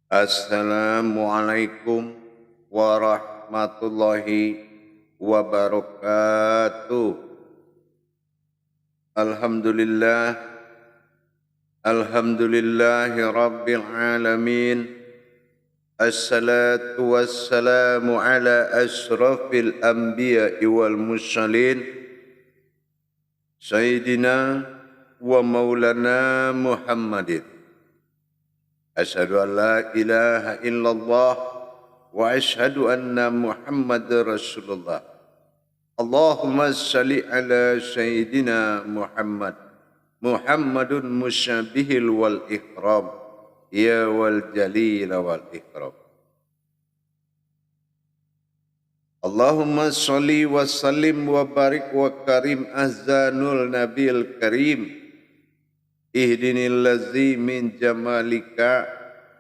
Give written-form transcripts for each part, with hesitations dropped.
Assalamualaikum warahmatullahi wabarakatuh. Alhamdulillah, alhamdulillahi rabbil alamin. Assalatu wassalamu ala ashrafil anbiya'i wal mursalin. Sayyidina wa maulana Muhammadin. Asyhadu an la ilaha illallah wa asyhadu anna Muhammadar Rasulullah. Allahumma salli ala Sayyidina Muhammad. Muhammadun musyabihil wal ikram. Ya wal jalil wal ikram. Allahumma salli wa sallim wa barik wa karim azanul nabil karim. Ihdinil ladzi min jamalika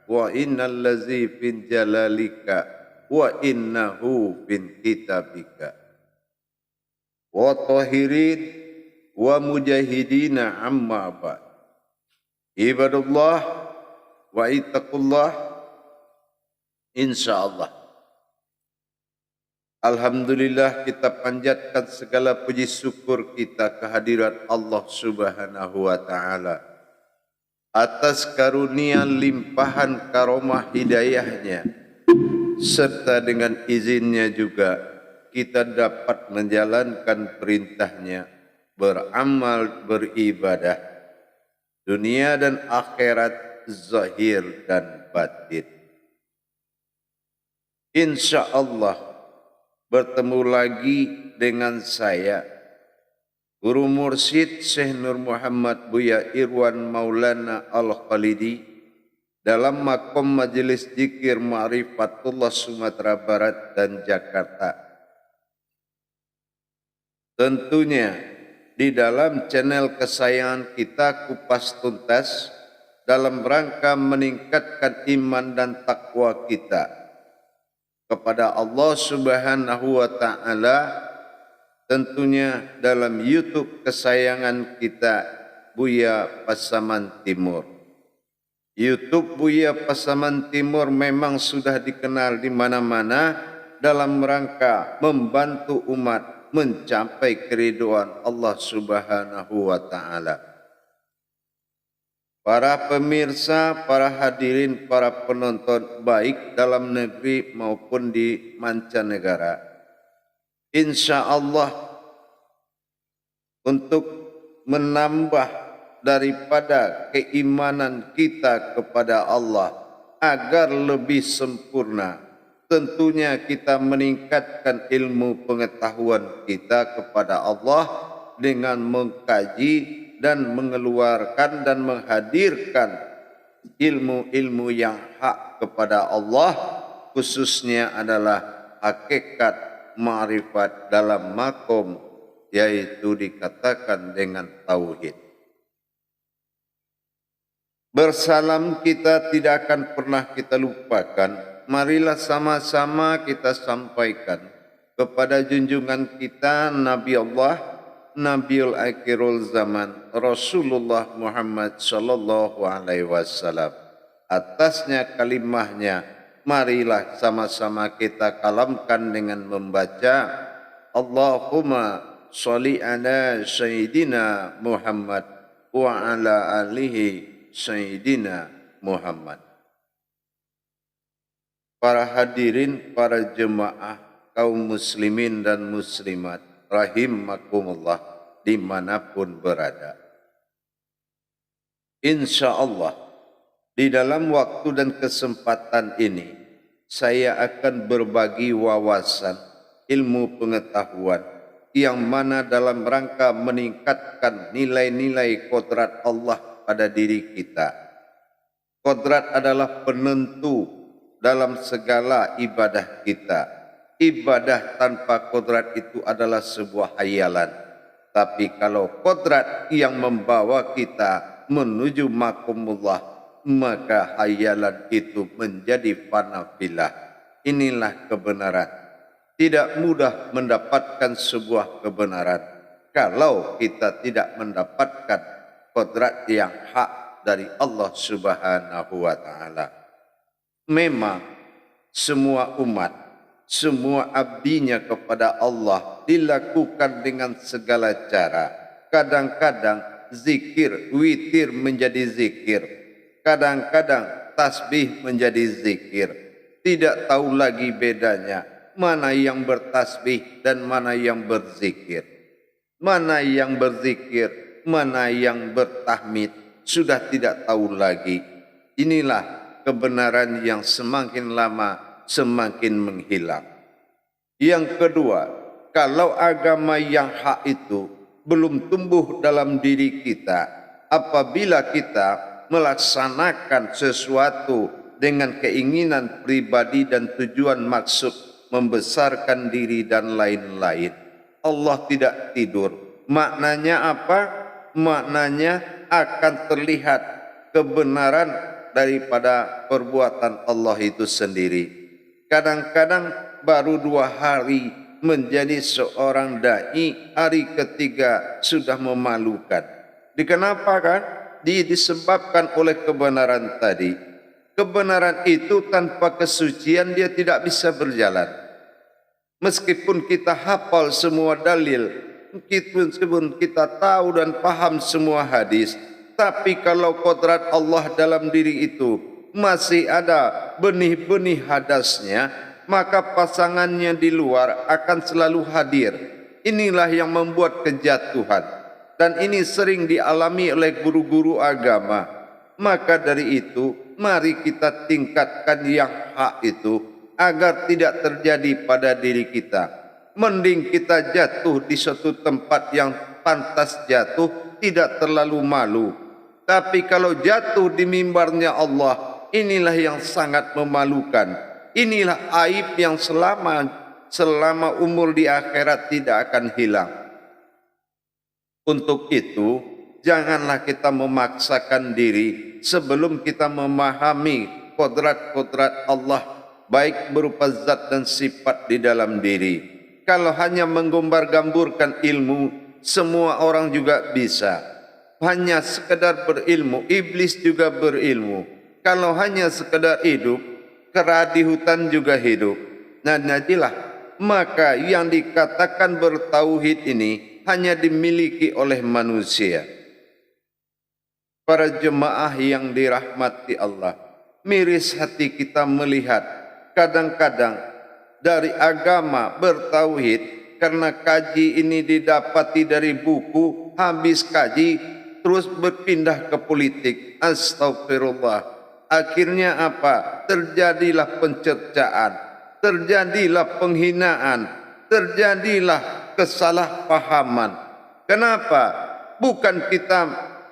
wa innal ladzi fin jalalika wa innahu fin kitabika wa tahirin wa mujahidina amma ba'd. Ibadullah wa ittaqullah. Insyaallah, alhamdulillah, kita panjatkan segala puji syukur kita kehadirat Allah Subhanahu wa taala atas karunia limpahan karomah hidayahnya, serta dengan izinnya juga kita dapat menjalankan perintahnya, beramal, beribadah, dunia dan akhirat, zahir dan batin. Insyaallah, bertemu lagi dengan saya, Guru Mursyid Syekh Nur Muhammad Buya Irwan Maulana Al-Khalidi, dalam makom Majelis Zikir Ma'rifatullah Sumatera Barat dan Jakarta. Tentunya di dalam channel kesayangan kita, Kupas Tuntas, dalam rangka meningkatkan iman dan takwa kita kepada Allah Subhanahu wa taala, tentunya dalam YouTube kesayangan kita, Buya Pasaman Timur. YouTube Buya Pasaman Timur memang sudah dikenal di mana-mana dalam rangka membantu umat mencapai keridhaan Allah Subhanahu wa taala. Para pemirsa, para hadirin, para penonton baik dalam negeri maupun di mancanegara, insyaallah, untuk menambah daripada keimanan kita kepada Allah agar lebih sempurna, tentunya kita meningkatkan ilmu pengetahuan kita kepada Allah dengan mengkaji dan mengeluarkan dan menghadirkan ilmu-ilmu yang hak kepada Allah, khususnya adalah hakikat ma'rifat dalam makom, yaitu dikatakan dengan tauhid. Bersalam kita tidak akan pernah kita lupakan. Marilah sama-sama kita sampaikan kepada junjungan kita, Nabi Allah, Nabiul Akhirul Zaman, Rasulullah Muhammad sallallahu alaihi wasallam. Atasnya kalimahnya, marilah sama-sama kita kalamkan dengan membaca Allahumma sholli ala Sayyidina Muhammad wa ala alihi Sayyidina Muhammad. Para hadirin, para jemaah kaum muslimin dan muslimat rahimakumullah dimanapun berada. Insyaallah, di dalam waktu dan kesempatan ini saya akan berbagi wawasan ilmu pengetahuan yang mana dalam rangka meningkatkan nilai-nilai kodrat Allah pada diri kita. Kodrat adalah penentu dalam segala ibadah kita. Ibadah tanpa kodrat itu adalah sebuah hayalan. Tapi kalau kodrat yang membawa kita menuju makumullah, maka hayalan itu menjadi fana fillah. Inilah kebenaran. Tidak mudah mendapatkan sebuah kebenaran kalau kita tidak mendapatkan kodrat yang hak dari Allah Subhanahu wa taala. Memang semua umat, semua abdinya kepada Allah dilakukan dengan segala cara. Kadang-kadang zikir, witir menjadi zikir. Kadang-kadang tasbih menjadi zikir. Tidak tahu lagi bedanya mana yang bertasbih dan mana yang berzikir. Mana yang berzikir, mana yang bertahmid, sudah tidak tahu lagi. Inilah kebenaran yang semakin lama semakin menghilang. Yang kedua, kalau agama yang hak itu belum tumbuh dalam diri kita, apabila kita melaksanakan sesuatu dengan keinginan pribadi dan tujuan maksud membesarkan diri dan lain-lain, Allah tidak tidur. Maknanya apa? Maknanya akan terlihat kebenaran daripada perbuatan Allah itu sendiri. Kadang-kadang baru 2 hari menjadi seorang dai, hari ketiga sudah memalukan. Kenapa kan? Disebabkan oleh kebenaran tadi. Kebenaran itu tanpa kesucian dia tidak bisa berjalan. Meskipun kita hafal semua dalil, meskipun kita tahu dan paham semua hadis, tapi kalau kodrat Allah dalam diri itu masih ada benih-benih hadasnya, maka pasangannya di luar akan selalu hadir. Inilah yang membuat kejatuhan, dan ini sering dialami oleh guru-guru agama. Maka dari itu, mari kita tingkatkan yang hak itu agar tidak terjadi pada diri kita. Mending kita jatuh di suatu tempat yang pantas jatuh, tidak terlalu malu. Tapi kalau jatuh di mimbarnya Allah, inilah yang sangat memalukan. Inilah aib yang selama umur di akhirat tidak akan hilang. Untuk itu, janganlah kita memaksakan diri sebelum kita memahami kodrat-kodrat Allah, baik berupa zat dan sifat di dalam diri. Kalau hanya menggombar-gamburkan ilmu, semua orang juga bisa. Hanya sekedar berilmu, iblis juga berilmu. Kalau hanya sekedar hidup, kera di hutan juga hidup. Nah, jadilah maka yang dikatakan bertauhid ini hanya dimiliki oleh manusia. Para jemaah yang dirahmati Allah, miris hati kita melihat kadang-kadang dari agama bertauhid, karena kaji ini didapati dari buku, habis kaji terus berpindah ke politik. Astagfirullah. Akhirnya apa? Terjadilah pencercaan, terjadilah penghinaan, terjadilah kesalahpahaman. Kenapa? Bukan kita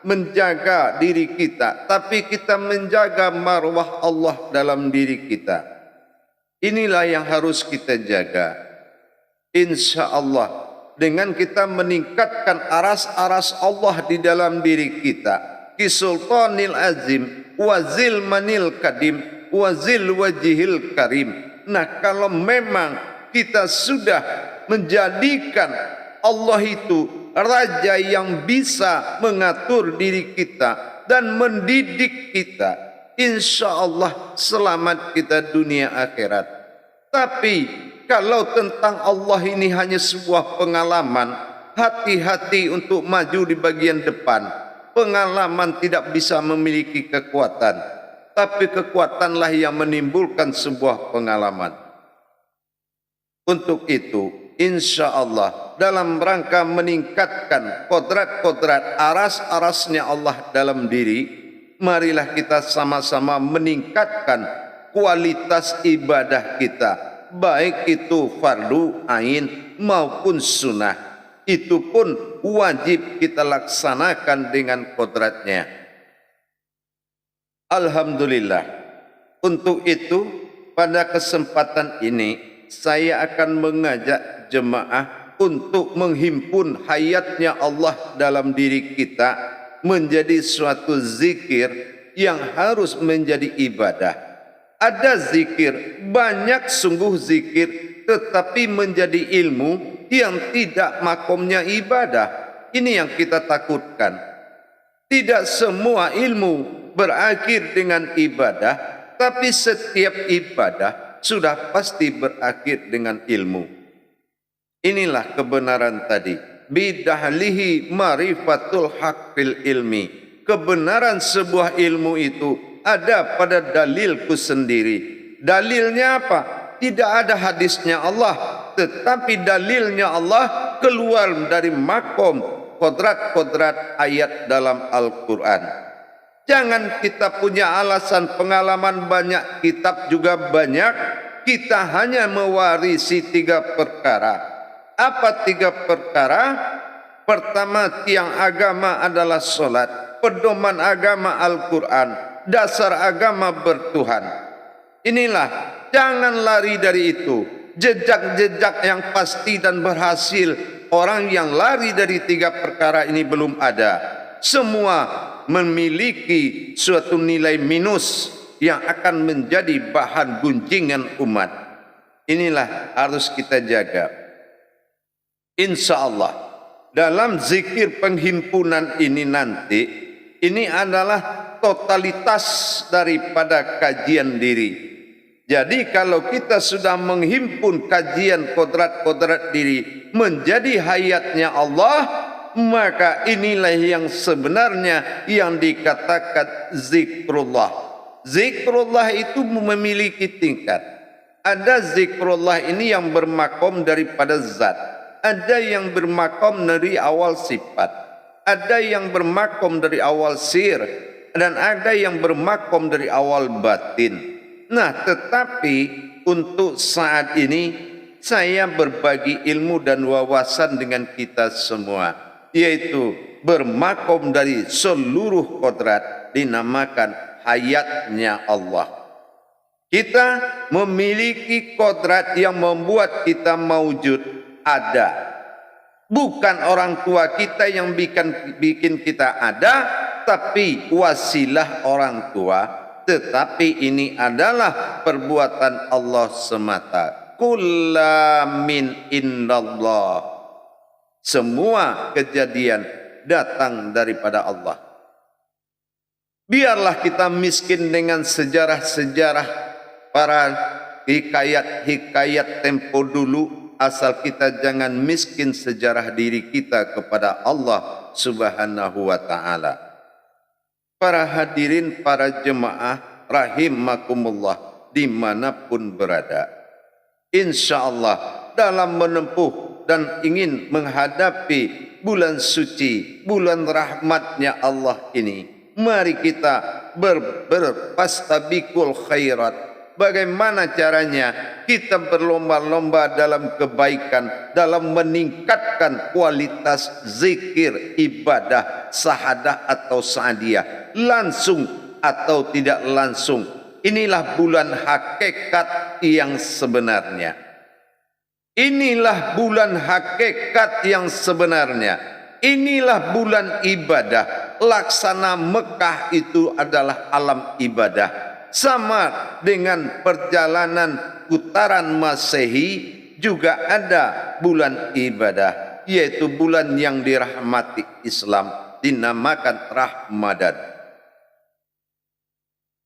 menjaga diri kita, tapi kita menjaga marwah Allah dalam diri kita. Inilah yang harus kita jaga. Insya Allah, dengan kita meningkatkan aras-aras Allah di dalam diri kita, kisultanil azim, wazil manil kadim, wazil wajihil karim. Nah, kalau memang kita sudah menjadikan Allah itu raja yang bisa mengatur diri kita dan mendidik kita, insya Allah selamat kita dunia akhirat. Tapi kalau tentang Allah ini hanya sebuah pengalaman, hati-hati untuk maju di bagian depan. Pengalaman tidak bisa memiliki kekuatan, tapi kekuatanlah yang menimbulkan sebuah pengalaman. Untuk itu, insya Allah dalam rangka meningkatkan kodrat-kodrat aras-arasnya Allah dalam diri, marilah kita sama-sama meningkatkan kualitas ibadah kita, baik itu fardu ain maupun sunnah. Itu pun wajib kita laksanakan dengan kodratnya. Alhamdulillah. Untuk itu, pada kesempatan ini saya akan mengajak jemaah untuk menghimpun hayatnya Allah dalam diri kita menjadi suatu zikir yang harus menjadi ibadah. Ada zikir, banyak sungguh zikir, tetapi menjadi ilmu yang tidak makomnya ibadah. Ini yang kita takutkan. Tidak semua ilmu berakhir dengan ibadah, Tapi setiap ibadah sudah pasti berakhir dengan ilmu. Inilah kebenaran tadi. Bidahlihi marifatul haq fil ilmi. Kebenaran sebuah ilmu itu ada pada dalilku sendiri. Dalilnya apa? Tidak ada hadisnya Allah, tetapi dalilnya Allah keluar dari makom kodrat-kodrat ayat dalam Al-Quran. Jangan kita punya alasan, pengalaman banyak, kitab juga banyak. Kita hanya mewarisi 3 perkara. Apa 3 perkara? Pertama, tiang agama adalah solat. Pedoman agama Al-Quran. Dasar agama bertuhan. Inilah, jangan lari dari itu. Jejak-jejak yang pasti dan berhasil. Orang yang lari dari 3 perkara ini belum ada. Semua memiliki suatu nilai minus yang akan menjadi bahan gunjingan umat. Inilah harus kita jaga. Insya Allah dalam zikir penghimpunan ini nanti, ini adalah totalitas daripada kajian diri. Jadi kalau kita sudah menghimpun kajian kodrat-kodrat diri menjadi hayatnya Allah, maka inilah yang sebenarnya yang dikatakan zikrullah. Zikrullah itu memiliki tingkat. Ada zikrullah ini yang bermakom daripada zat. Ada yang bermakom dari awal sifat. Ada yang bermakom dari awal sir. Dan ada yang bermakom dari awal batin. Nah, tetapi untuk saat ini saya berbagi ilmu dan wawasan dengan kita semua, yaitu bermakom dari seluruh kodrat, dinamakan hayatnya Allah. Kita memiliki kodrat yang membuat kita maujud, ada. Bukan orang tua kita yang bikin kita ada, tapi wasilah orang tua. Tetapi ini adalah perbuatan Allah semata. Kulla min indallah. Semua kejadian datang daripada Allah. Biarlah kita miskin dengan sejarah-sejarah para hikayat-hikayat tempo dulu, asal kita jangan miskin sejarah diri kita kepada Allah Subhanahu wa ta'ala. Para hadirin, para jemaah rahimakumullah dimanapun berada, insya Allah dalam menempuh dan ingin menghadapi bulan suci, bulan rahmatnya Allah ini, mari kita berfastabiqul khairat. Bagaimana caranya? Kita berlomba-lomba dalam kebaikan, dalam meningkatkan kualitas zikir, ibadah, sahadah atau sa'adiyah, langsung atau tidak langsung. Inilah bulan hakikat yang sebenarnya. Inilah bulan hakikat yang sebenarnya. Inilah bulan ibadah. Laksana Mekah itu adalah alam ibadah. Sama dengan perjalanan putaran Masehi juga ada bulan ibadah, yaitu bulan yang dirahmati Islam, dinamakan Ramadan.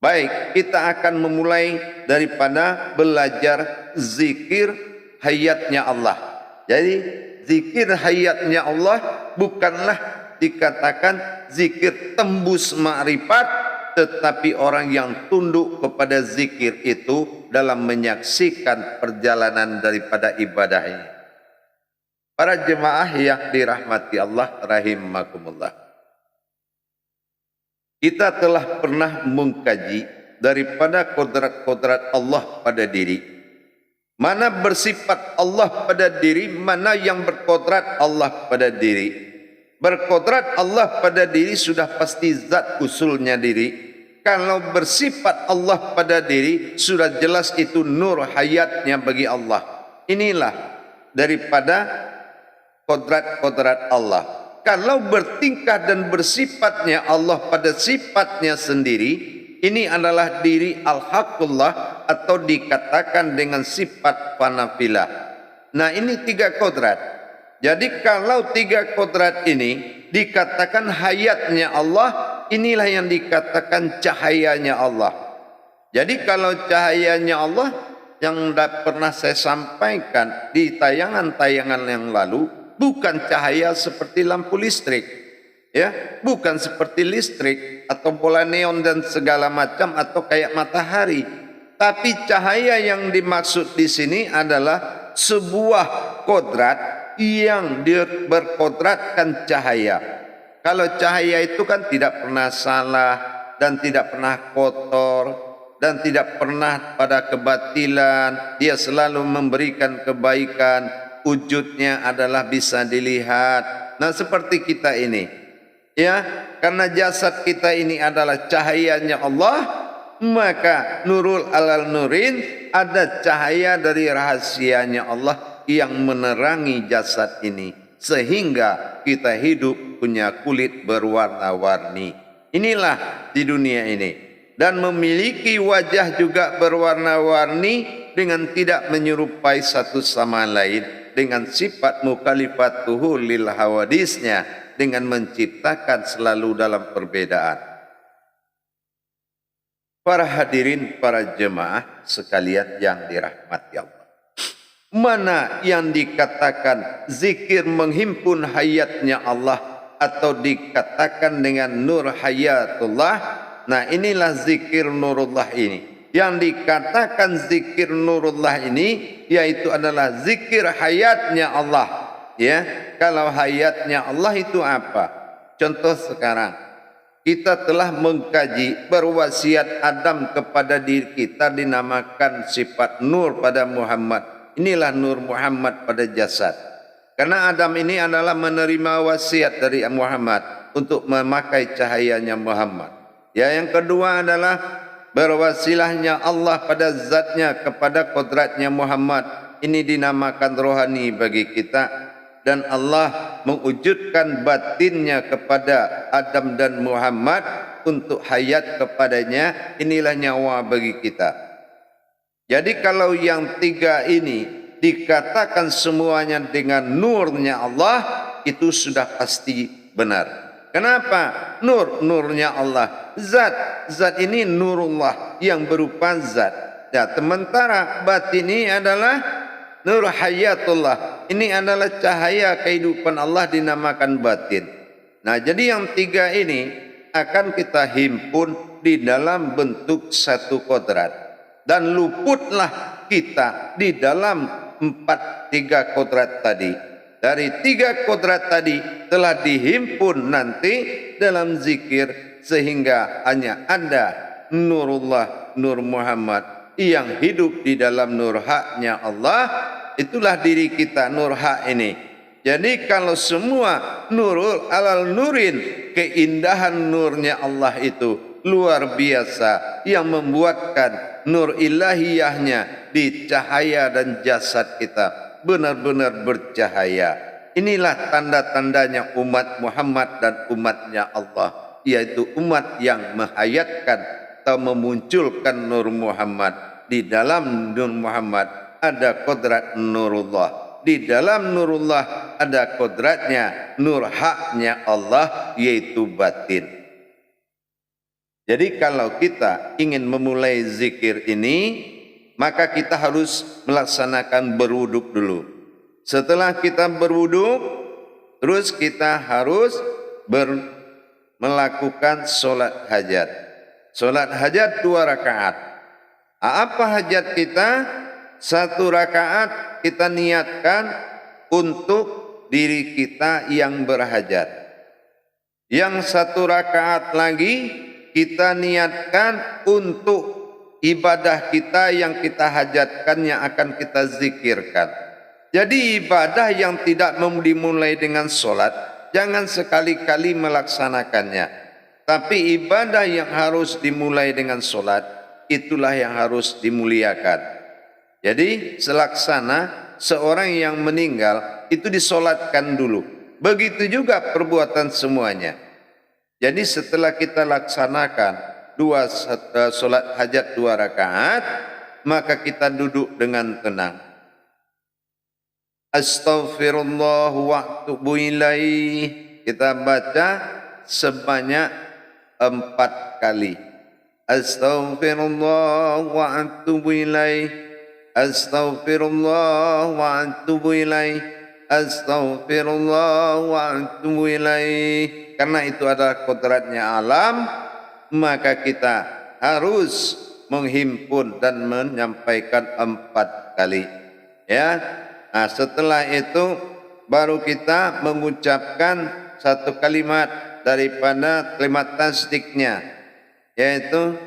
Baik, kita akan memulai daripada belajar zikir hayatnya Allah. Jadi zikir hayatnya Allah bukanlah dikatakan zikir tembus ma'rifat, tetapi orang yang tunduk kepada zikir itu dalam menyaksikan perjalanan daripada ibadah ini. Para jemaah yang dirahmati Allah rahimakumullah, kita telah pernah mengkaji daripada kodrat-kodrat Allah pada diri. Mana bersifat Allah pada diri, mana yang berkodrat Allah pada diri. Berkodrat Allah pada diri sudah pasti zat usulnya diri. Kalau bersifat Allah pada diri, sudah jelas itu nur hayatnya bagi Allah. Inilah daripada kodrat-kodrat Allah. Kalau bertingkah dan bersifatnya Allah pada sifatnya sendiri, ini adalah diri al-haqqullah atau dikatakan dengan sifat panafilah. Nah, ini 3 kodrat. Jadi kalau 3 kodrat ini dikatakan hayatnya Allah, inilah yang dikatakan cahayanya Allah. Jadi kalau cahayanya Allah yang pernah saya sampaikan di tayangan-tayangan yang lalu, bukan cahaya seperti lampu listrik, ya, bukan seperti listrik atau bola neon dan segala macam atau kayak matahari. Tapi cahaya yang dimaksud di sini adalah sebuah kodrat yang berkodratkan cahaya. Kalau cahaya itu kan tidak pernah salah dan tidak pernah kotor dan tidak pernah pada kebatilan, dia selalu memberikan kebaikan, wujudnya adalah bisa dilihat. Nah, seperti kita ini, ya, karena jasad kita ini adalah cahayanya Allah, maka nurul alal nurin, ada cahaya dari rahasianya Allah yang menerangi jasad ini sehingga kita hidup punya kulit berwarna-warni. Inilah di dunia ini. Dan memiliki wajah juga berwarna-warni dengan tidak menyerupai satu sama lain, dengan sifat mukhalifatuhu lil hawadisnya, dengan menciptakan selalu dalam perbedaan. Para hadirin, para jemaah sekalian yang dirahmati Allah, mana yang dikatakan zikir menghimpun hayatnya Allah atau dikatakan dengan nur hayatullah? Nah, inilah zikir nurullah ini. Yang dikatakan zikir nurullah ini yaitu adalah zikir hayatnya Allah. Ya, kalau hayatnya Allah itu apa? Contoh sekarang, kita telah mengkaji berwasiat Adam kepada diri kita dinamakan sifat nur pada Muhammad. Inilah nur Muhammad pada jasad. Karena Adam ini adalah menerima wasiat dari Muhammad untuk memakai cahayanya Muhammad. Ya, yang kedua adalah berwasilahnya Allah pada zatnya kepada kodratnya Muhammad. Ini dinamakan rohani bagi kita. Dan Allah mewujudkan batinnya kepada Adam dan Muhammad untuk hayat kepadanya. Inilah nyawa bagi kita. Jadi kalau yang tiga ini dikatakan semuanya dengan nurnya Allah, itu sudah pasti benar. Kenapa? Nurnya Allah. Zat ini nurullah yang berupa zat. Ya, sementara batin ini adalah nur hayatullah. Ini adalah cahaya kehidupan Allah dinamakan batin. Nah, jadi yang tiga ini akan kita himpun di dalam bentuk satu kodrat. Dan luputlah kita di dalam tiga kodrat tadi. Dari tiga kodrat tadi telah dihimpun nanti dalam zikir sehingga hanya ada nurullah, nur Muhammad yang hidup di dalam nur haknya Allah. Itulah diri kita, nur hak ini. Jadi kalau semua nurul alal nurin, keindahan nurnya Allah itu luar biasa yang membuatkan nur ilahiyahnya di cahaya dan jasad kita benar-benar bercahaya. Inilah tanda-tandanya umat Muhammad dan umatnya Allah, yaitu umat yang menghayatkan atau memunculkan nur Muhammad. Di dalam nur Muhammad ada kodrat nurullah. Di dalam nurullah ada kodratnya, nur haknya Allah, yaitu batin. Jadi kalau kita ingin memulai zikir ini, maka kita harus melaksanakan berwuduk dulu. Setelah kita berwuduk, terus kita harus melakukan solat hajat. Solat hajat 2 rakaat. Apa hajat kita? 1 rakaat kita niatkan untuk diri kita yang berhajat. Yang 1 rakaat lagi kita niatkan untuk ibadah kita yang kita hajatkan, yang akan kita zikirkan. Jadi ibadah yang tidak dimulai dengan solat, jangan sekali-kali melaksanakannya. Tapi ibadah yang harus dimulai dengan solat, itulah yang harus dimuliakan. Jadi selaksana seorang yang meninggal itu disolatkan dulu. Begitu juga perbuatan semuanya. Jadi setelah kita laksanakan solat hajat 2 rakaat, maka kita duduk dengan tenang. Astaghfirullah wa atubu ilaih. Kita baca sebanyak 4 kali. Astaghfirullah wa atubu ilaih. Astaghfirullah wa atubu ilaih. Astaghfirullah wa atubu ilaih. Karena itu adalah kodratnya alam, maka kita harus menghimpun dan menyampaikan 4 kali. Ya. Nah, setelah itu baru kita mengucapkan satu kalimat daripada kalimat tasdiknya, yaitu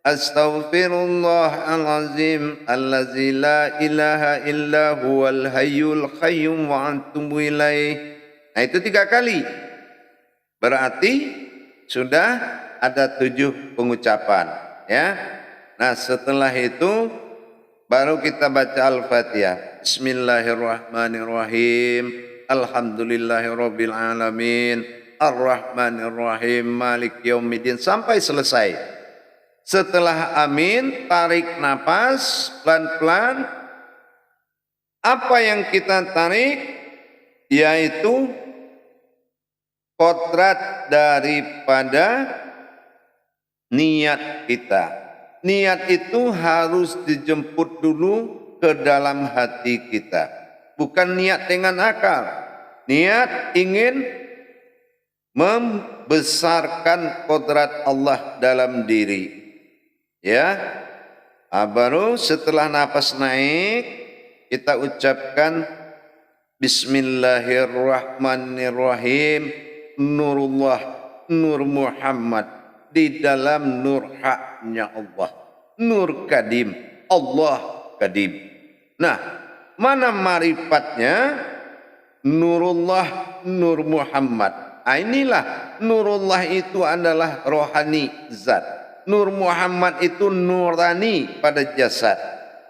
Astaghfirullahalazim allazi la ilaha illa huwal hayyul qayyum wa atubu ilaih. Nah, itu 3 kali. Berarti sudah ada 7 pengucapan, ya. Nah, setelah itu baru kita baca Al-Fatihah. Bismillahirrahmanirrahim. Alhamdulillahirabbil alamin. Ar-Rahmanirrahim. Maliki yaumiddin sampai selesai. Setelah amin, tarik nafas pelan-pelan. Apa yang kita tarik yaitu kodrat daripada niat kita. Niat itu harus dijemput dulu ke dalam hati kita. Bukan niat dengan akal. Niat ingin membesarkan kodrat Allah dalam diri. Ya, baru setelah nafas naik kita ucapkan Bismillahirrahmanirrahim. Nurullah, Nur Muhammad di dalam nur haknya Allah. Nur kadim, Allah kadim. Nah, mana marifatnya? Nurullah, Nur Muhammad. Inilah Nurullah itu adalah rohani zat. Nur Muhammad itu nurani pada jasad.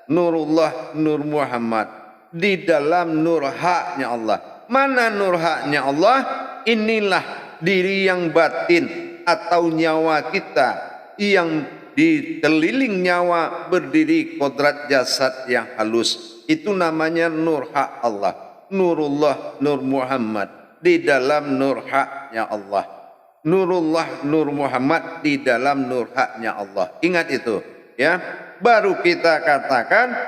Nurullah, Nur Muhammad di dalam nur haknya Allah. Mana nur haknya Allah? Inilah diri yang batin atau nyawa kita yang di keliling nyawa berdiri kodrat jasad yang halus. Itu namanya nur hak Allah. Nurullah, Nur Muhammad di dalam nur haknya Allah. Nurullah, Nur Muhammad di dalam nur haknya Allah. Ingat itu, ya. Baru kita katakan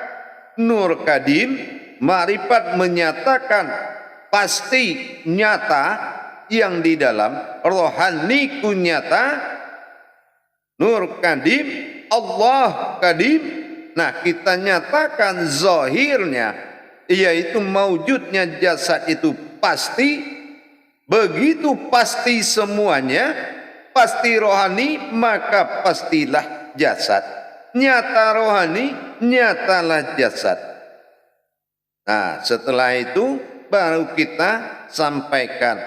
nur kadim, ma'rifat menyatakan pasti nyata yang di dalam rohani kunyata. Nur kadim, Allah kadim. Nah, kita nyatakan zahirnya, yaitu maujudnya jasad itu pasti. Begitu pasti semuanya, pasti rohani, maka pastilah jasad. Nyata rohani, nyatalah jasad. Nah, setelah itu baru kita sampaikan,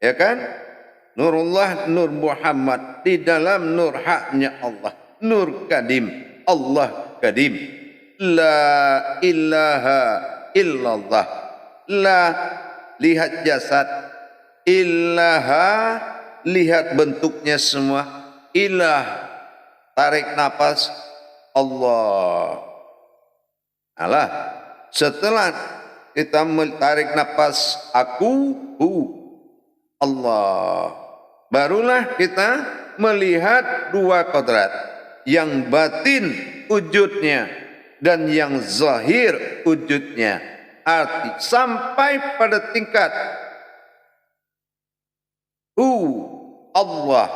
ya kan? Nurullah, Nur Muhammad di dalam nur haknya Allah. Nur kadim, Allah kadim. La ilaha illallah. La, lihat jasad. Ilaha, lihat bentuknya semua. Ilah, tarik nafas. Allah. Allah. Setelah kita tarik nafas aku, Allah. Barulah kita melihat 2 kodrat. Yang batin wujudnya dan yang zahir wujudnya. Arti sampai pada tingkat Allah,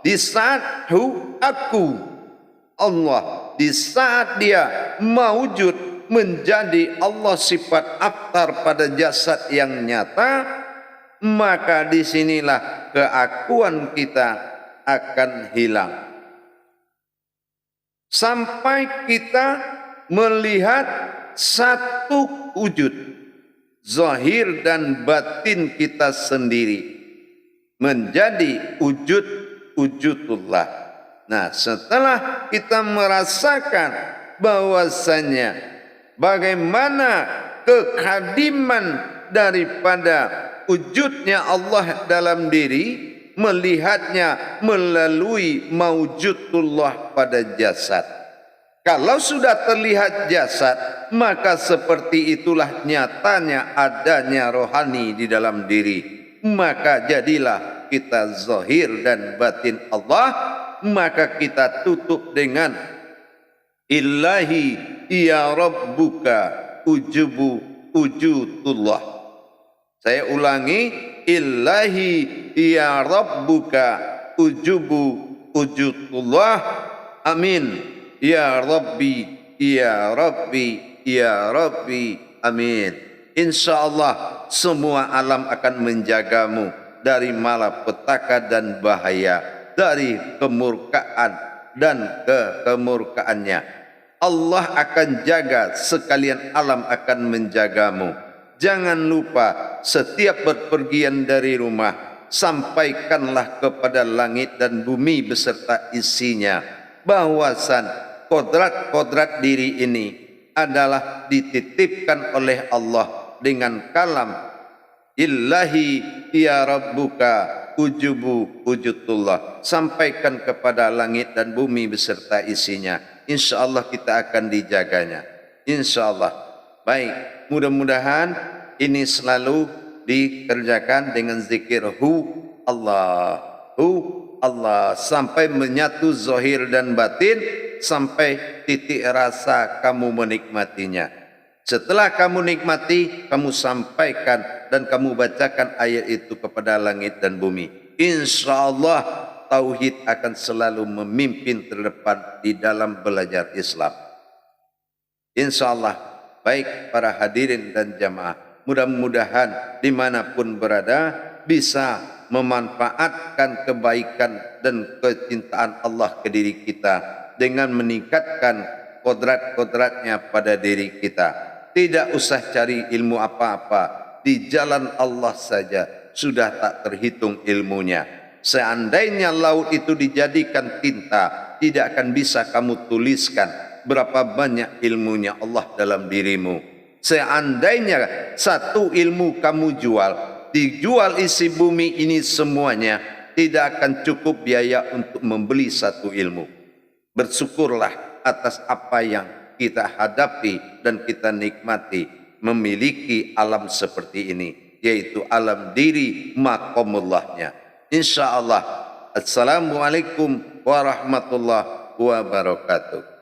di saat aku Allah, di saat dia mawujud menjadi Allah sifat aftar pada jasad yang nyata, maka disinilah keakuan kita akan hilang. Sampai kita melihat satu wujud, zahir dan batin kita sendiri menjadi wujudullah. Nah, setelah kita merasakan bahwasanya bagaimana kekadiman daripada wujudnya Allah dalam diri, melihatnya melalui maujudullah pada jasad. Kalau sudah terlihat jasad, maka seperti itulah nyatanya adanya rohani di dalam diri. Maka jadilah kita zahir dan batin Allah maka kita tutup dengan Illahi ya rabbuka ujubu ujutullah. Saya ulangi, Illahi ya rabbuka ujubu ujutullah. Amin. Ya Rabbi, ya Rabbi, ya Rabbi. Amin. InsyaAllah semua alam akan menjagamu dari malapetaka dan bahaya, dari kemurkaan dan kemurkaannya. Allah akan jaga, sekalian alam akan menjagamu. Jangan lupa setiap berpergian dari rumah, sampaikanlah kepada langit dan bumi beserta isinya bahwasan kodrat-kodrat diri ini adalah dititipkan oleh Allah dengan kalam Illahi ya rabbuka ujubu ujutullah. Sampaikan kepada langit dan bumi beserta isinya. InsyaAllah kita akan dijaganya. InsyaAllah. Baik, mudah-mudahan ini selalu dikerjakan dengan zikir Allah sampai menyatu zahir dan batin, sampai titik rasa kamu menikmatinya. Setelah kamu nikmati, kamu sampaikan dan kamu bacakan ayat itu kepada langit dan bumi. InsyaAllah tauhid akan selalu memimpin terdepan di dalam belajar Islam. InsyaAllah. Baik para hadirin dan jamaah, mudah-mudahan dimanapun berada bisa memanfaatkan kebaikan dan kecintaan Allah ke diri kita dengan meningkatkan kodrat-kodratnya pada diri kita. Tidak usah cari ilmu apa-apa, di jalan Allah saja sudah tak terhitung ilmunya. Seandainya laut itu dijadikan tinta, tidak akan bisa kamu tuliskan berapa banyak ilmunya Allah dalam dirimu. Seandainya satu ilmu kamu jual, dijual isi bumi ini semuanya, tidak akan cukup biaya untuk membeli satu ilmu. Bersyukurlah atas apa yang kita hadapi dan kita nikmati, memiliki alam seperti ini, yaitu alam diri maqamullahnya. InsyaAllah. Assalamualaikum warahmatullahi wabarakatuh.